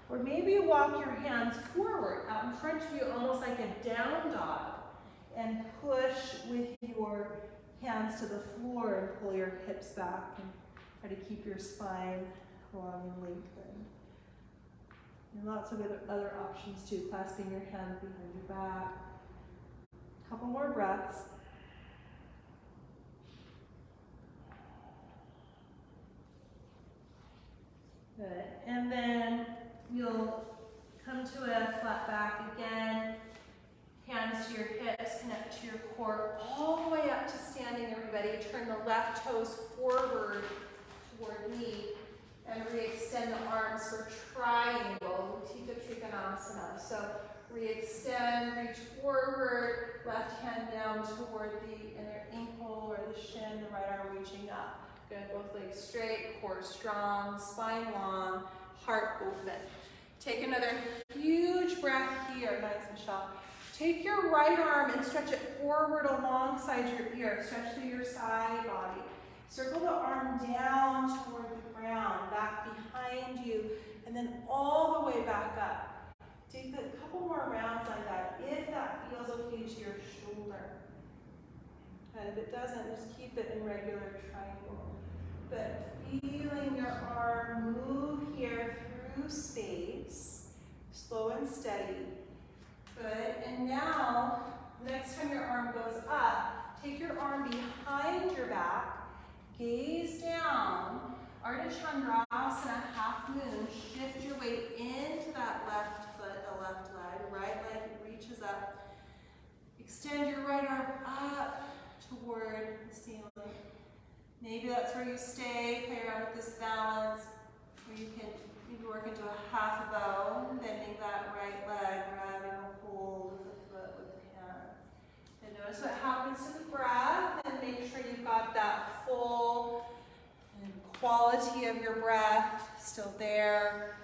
Or maybe you walk your hands forward out in front of you almost like a down dog and push with your hands to the floor and pull your hips back and try to keep your spine long and lengthened. And lots of other options too, clasping your hands behind your back. Couple more breaths. Good. And then you'll come to a flat back again. Hands to your hips, connect to your core, all the way up to standing, everybody. Turn the left toes forward toward knee and re-extend the arms for triangle, Utthita Trikonasana. So re-extend, reach forward, left hand down toward the inner ankle or the shin, the right arm reaching up. Good, both legs straight, core strong, spine long, heart open. Take another huge breath here. Nice, Michelle. Take your right arm and stretch it forward alongside your ear. Stretch through your side body. Circle the arm down toward the ground, back behind you, and then all the way back up. Take a couple more rounds like that, if that feels okay to your shoulder. And if it doesn't, just keep it in regular triangle. But feeling your arm move here through space, slow and steady. Good, and now, next time your arm goes up, take your arm behind your back, gaze down, Ardha Chandrasana, half moon, shift your weight into that left foot, the left leg, right leg reaches up. Extend your right arm up toward the ceiling. Maybe that's where you stay, play around with this balance, or you can maybe work into a half a bow, bending that right leg, grabbing a hold of the foot with the hand. And notice what happens to the breath, and make sure you've got that full and quality of your breath still there.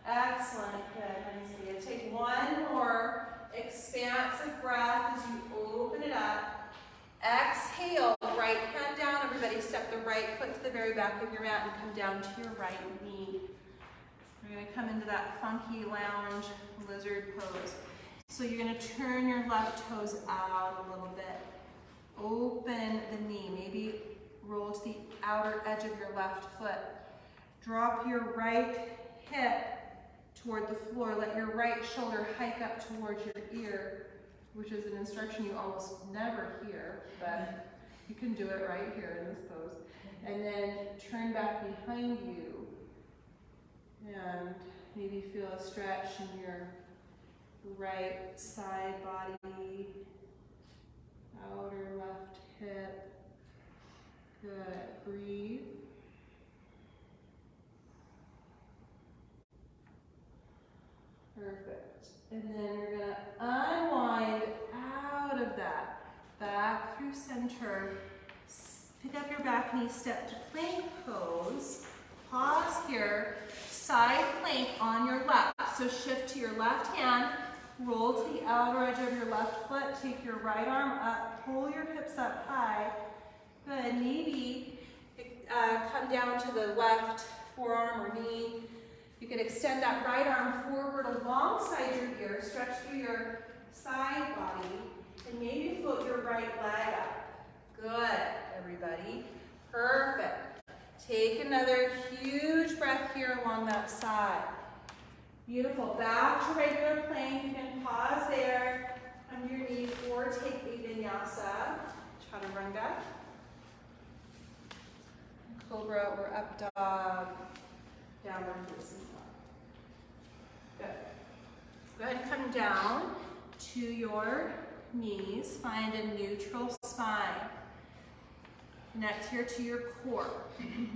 Excellent, good, honey. So take one more expansive breath as you open it up. Exhale, right hand down, everybody. Step the right foot to the very back of your mat and come down to your right knee. We're going to come into that funky lounge lizard pose. So you're going to turn your left toes out a little bit. Open the knee, maybe roll to the outer edge of your left foot. Drop your right hip toward the floor. Let your right shoulder hike up towards your ear, which is an instruction you almost never hear, but you can do it right here in this pose. And then turn back behind you and maybe feel a stretch in your right side body, outer left hip. Good, breathe. Perfect. And then you're going to unwind out of that, back through center. Pick up your back knee, step to plank pose. Pause here, side plank on your left. So shift to your left hand, roll to the outer edge of your left foot, take your right arm up, pull your hips up high. Good, maybe come down to the left forearm or knee. You can extend that right arm forward alongside your ear, stretch through your side body, and maybe float your right leg up. Good, everybody. Perfect. Take another huge breath here along that side. Beautiful. Back to regular plank. You can pause there on your knees or take a vinyasa, chaturanga. Cobra or up dog, downward facing dog. Good. Go ahead and come down to your knees. Find a neutral spine. Connect here to your core.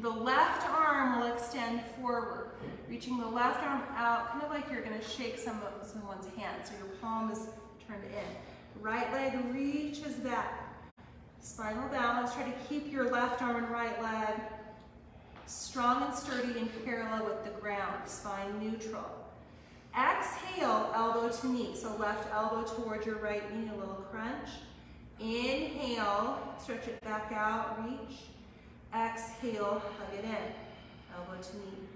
The left arm will extend forward, reaching the left arm out, kind of like you're going to shake someone's hand. So your palm is turned in. Right leg reaches back. Spinal balance. Try to keep your left arm and right leg strong and sturdy and parallel with the ground. Spine neutral. Exhale, elbow to knee. So left elbow towards your right knee, a little crunch. Inhale, stretch it back out, reach. Exhale, hug it in. Elbow to knee.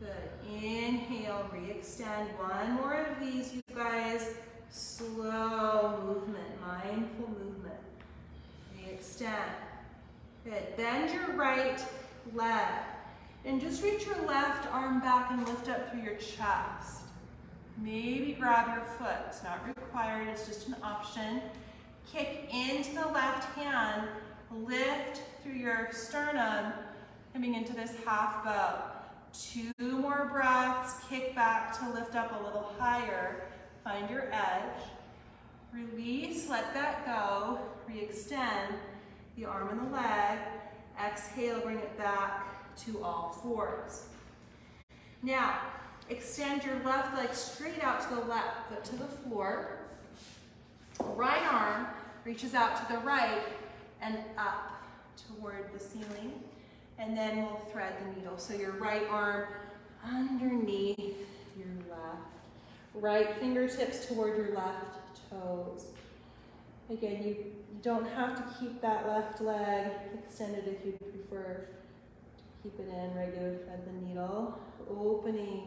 Good. Inhale, re-extend. One more of these, you guys. Slow movement, mindful movement. Re-extend. Good. Bend your right leg. And just reach your left arm back and lift up through your chest. Maybe grab your foot. It's not required, it's just an option. Kick into the left hand, lift through your sternum, coming into this half bow. 2 more breaths, kick back to lift up a little higher. Find your edge. Release, let that go. Re-extend the arm and the leg. Exhale, bring it back to all fours. Now, extend your left leg straight out to the left, foot to the floor. Right arm reaches out to the right and up toward the ceiling. And then we'll thread the needle. So your right arm underneath your left. Right fingertips toward your left toes. Again, you don't have to keep that left leg extended if you prefer to keep it in. Regular thread the needle. Opening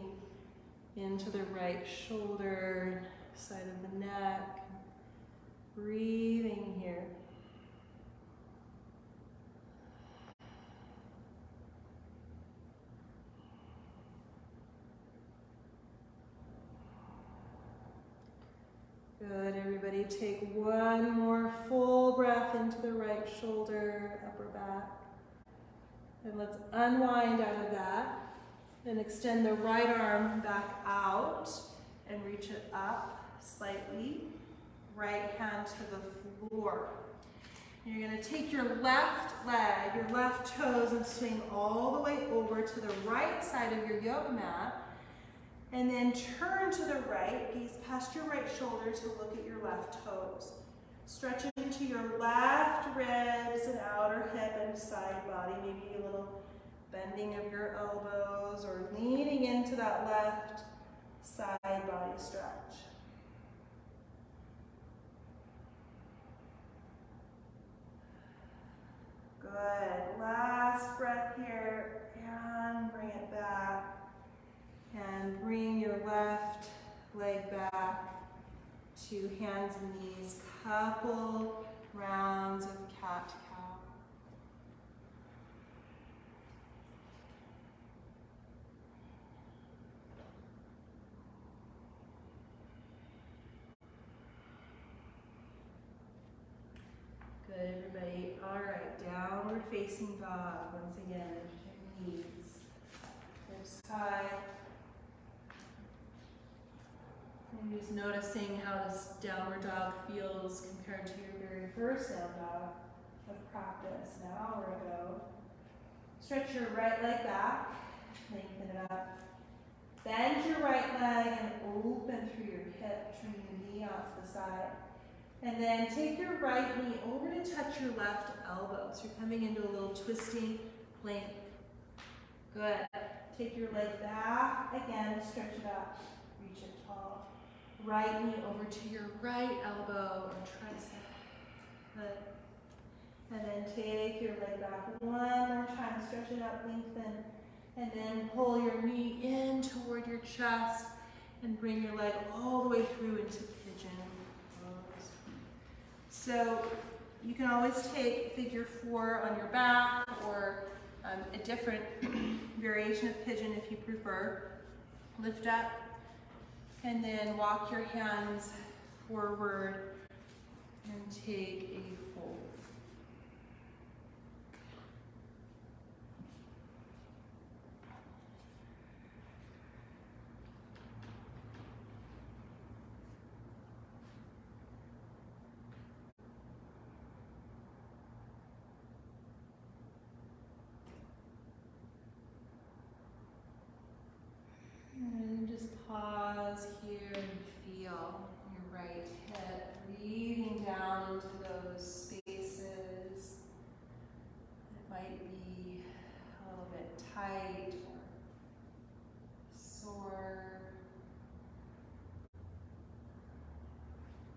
into the right shoulder, side of the neck. Breathing here. Good, everybody. Take one more full breath into the right shoulder, upper back. And let's unwind out of that. Then extend the right arm back out and reach it up slightly. Right hand to the floor. And you're going to take your left leg, your left toes, and swing all the way over to the right side of your yoga mat. And then turn to the right, gaze past your right shoulder to look at your left toes. Stretch into your left ribs and outer hip and side body, maybe a little bending of your elbows or leaning into that left side body stretch. Good. Last breath here, and bring it back. And bring your left leg back to hands and knees. Couple rounds of cat-cow. Good, everybody. All right, downward facing dog. Once again, knees. Hips high. And just noticing how this downward dog feels compared to your very first down dog of practice an hour ago. Stretch your right leg back, lengthen it up. Bend your right leg and open through your hip, turning your knee off to the side. And then take your right knee over to touch your left elbow. So you're coming into a little twisting plank. Good. Take your leg back again, stretch it up, reach it tall. Right knee over to your right elbow or tricep. Good. And then take your leg back one more time, stretch it up, lengthen. And then pull your knee in toward your chest and bring your leg all the way through into pigeon pose. So you can always take figure 4 on your back or a different variation of pigeon if you prefer. Lift up and then walk your hands forward and take a fold. And just pause here and feel your right hip breathing down into those spaces. It might be a little bit tight or sore.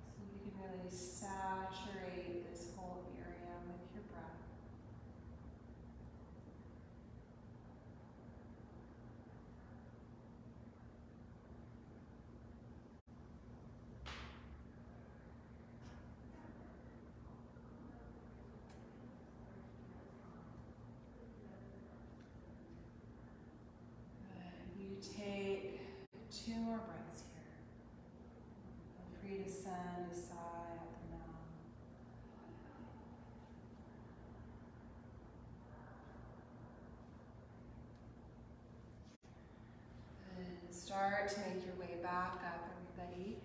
So you can really saturate this whole area with your breath. take 2 more breaths here. Feel free to send a sigh out the mouth. And start to make your way back up, everybody.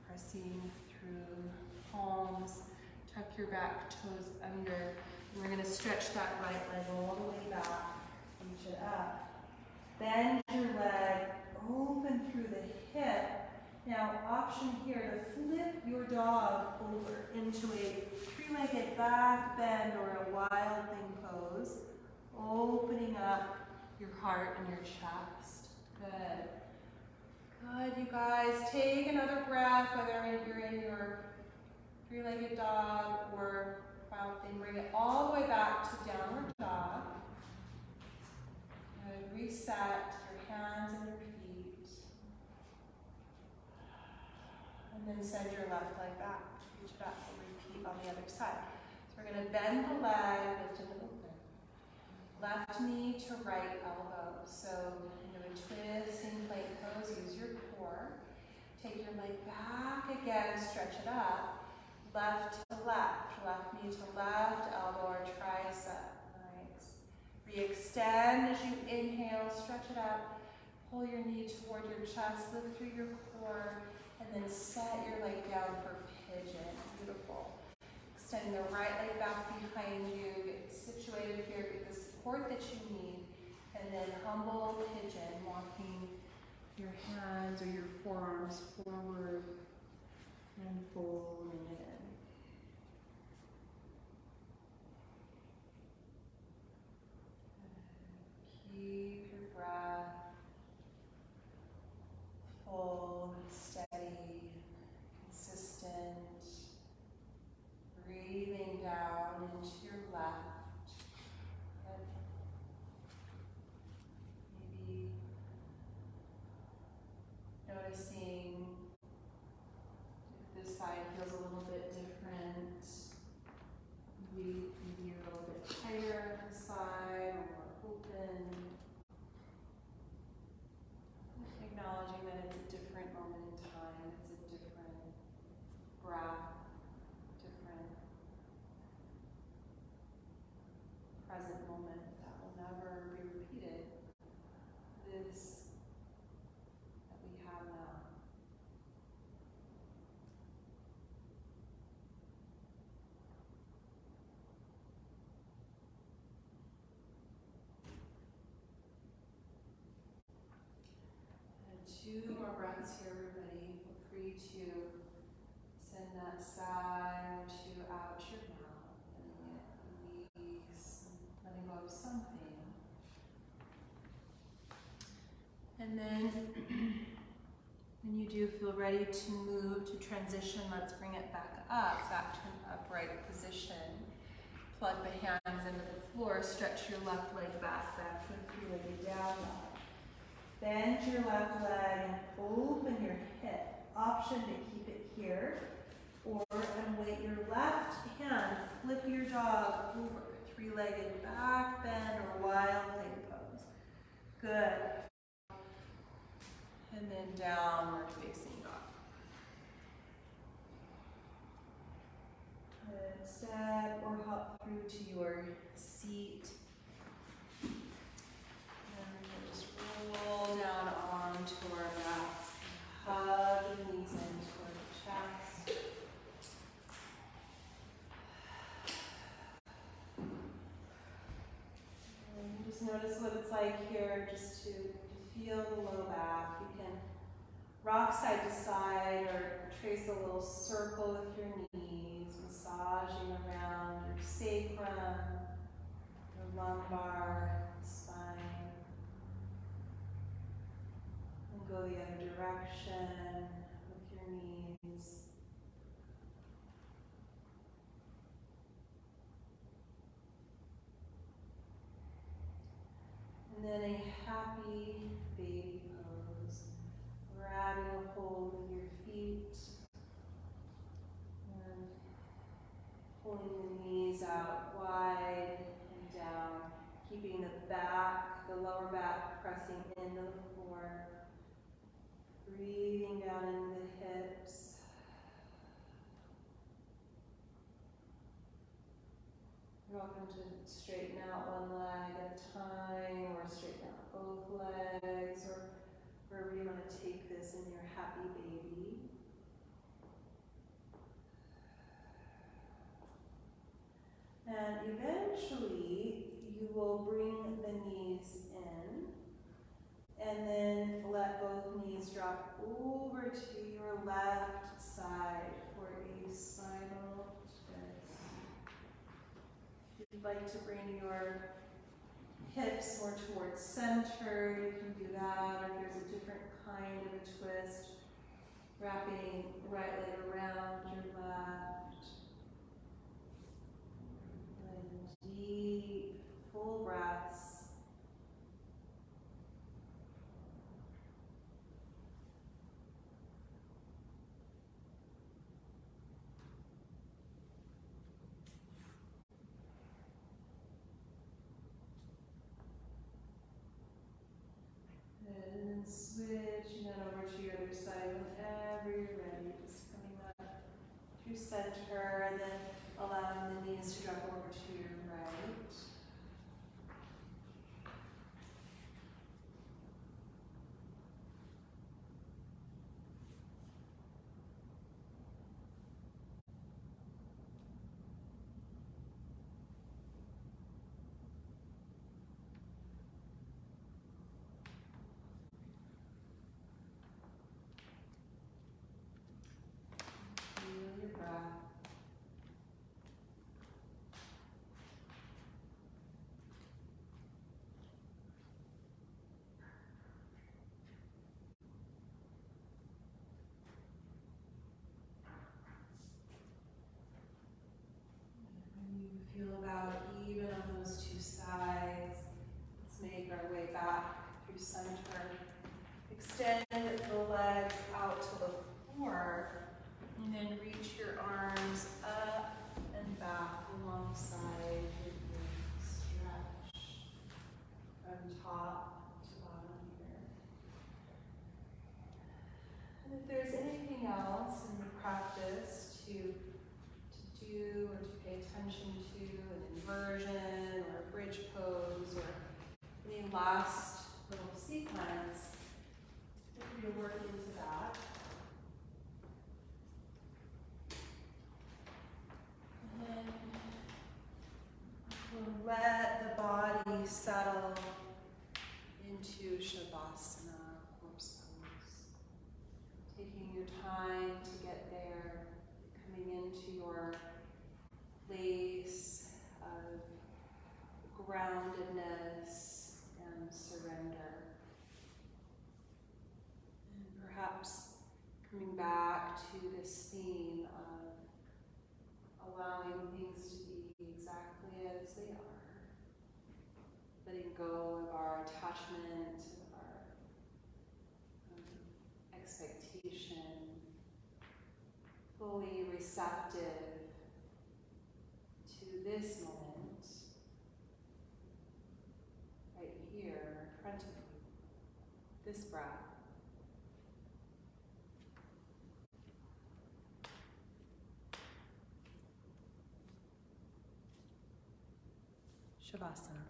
Pressing through palms. Tuck your back toes under. And we're going to stretch that right leg all the way back. Reach it up. Bend your leg, open through the hip. Now, option here to flip your dog over into a 3-legged back bend or a wild thing pose. Opening up your heart and your chest. Good. Good, you guys. Take another breath, whether you're in your 3-legged dog or wild thing. Bring it all the way back to downward dog. Good. Reset your hands and your feet. And then send your left leg back. Reach it up and repeat on the other side. So we're going to bend the leg, lift and open. Left knee to right elbow. So into a twisting plank pose, use your core. Take your leg back again, stretch it up. Left to left, left knee to left elbow or tricep. Nice. Re-extend as you inhale, stretch it up. Pull your knee toward your chest, lift through your core, and then set your leg down for pigeon. Beautiful. Extend the right leg back behind you, get situated here, get the support that you need, and then humble pigeon, walking your hands or your forearms forward and folding it in. Keep your breath full, steady, consistent. Breathing down into your left. Maybe noticing if this side feels a little bit different. Maybe you're a little bit tighter on the side or more open. Acknowledging that it's a different moment in time, it's a different breath, different present moment that will never be repeated. This that we have now. And 2 more breaths here, everybody. Feel free to send that sigh or 2 out your mouth, letting it release, letting go of something. And then when you do feel ready to move to transition, let's bring it back to an upright position. Plug the hands into the floor, stretch your left leg back to a 3-legged down dog. Bend your left leg and open your hip. Option to keep it here, or and weight your left hand, flip your dog over. 3-legged back bend or wild thing pose. Good. And then downward facing dog. Good. Step or hop through to your seat. And we'll just roll down onto our backs. Hug the knees in toward the chest. And just notice what it's like here, just to feel the low back. You can rock side to side or trace a little circle with your knees, massaging around your sacrum, your lumbar, spine. And go the other direction with your knees. And then a happy baby pose. Grabbing a hold of your feet and pulling the knees out wide and down, keeping the lower back pressing into the floor. Breathing down into the hips. You're welcome to straighten out one leg at a time, or straighten out both legs, or wherever you want to take this in your happy baby. And eventually, you will bring the knees in, and then let both knees drop over to your left side for a spinal twist. If you'd like to bring your hips more towards center, you can do that, or if there's a different kind of a twist, wrapping right leg around your left. And deep, full breaths. And then switching that over to your other side whenever you're ready. Just coming up through center, and then allowing the knees to drop over to your right. Feel your breath. When you feel about even on those two sides, let's make our way back through center. Extend the legs out to the floor, and then reach your arms up and back alongside your glutes. Stretch from top to bottom here. And if there's anything else in your practice to do or to pay attention to, an inversion or a bridge pose or any last little sequence, feel free to work into that. And then we'll let the body settle into Shavasana, corpse pose. Taking your time to get there, coming into your place of groundedness and surrender. And perhaps coming back to this theme of allowing things to be exactly as they are. Letting go of our attachment, of our expectation. Fully receptive to this moment, right here in front of you, this breath. Shavasana.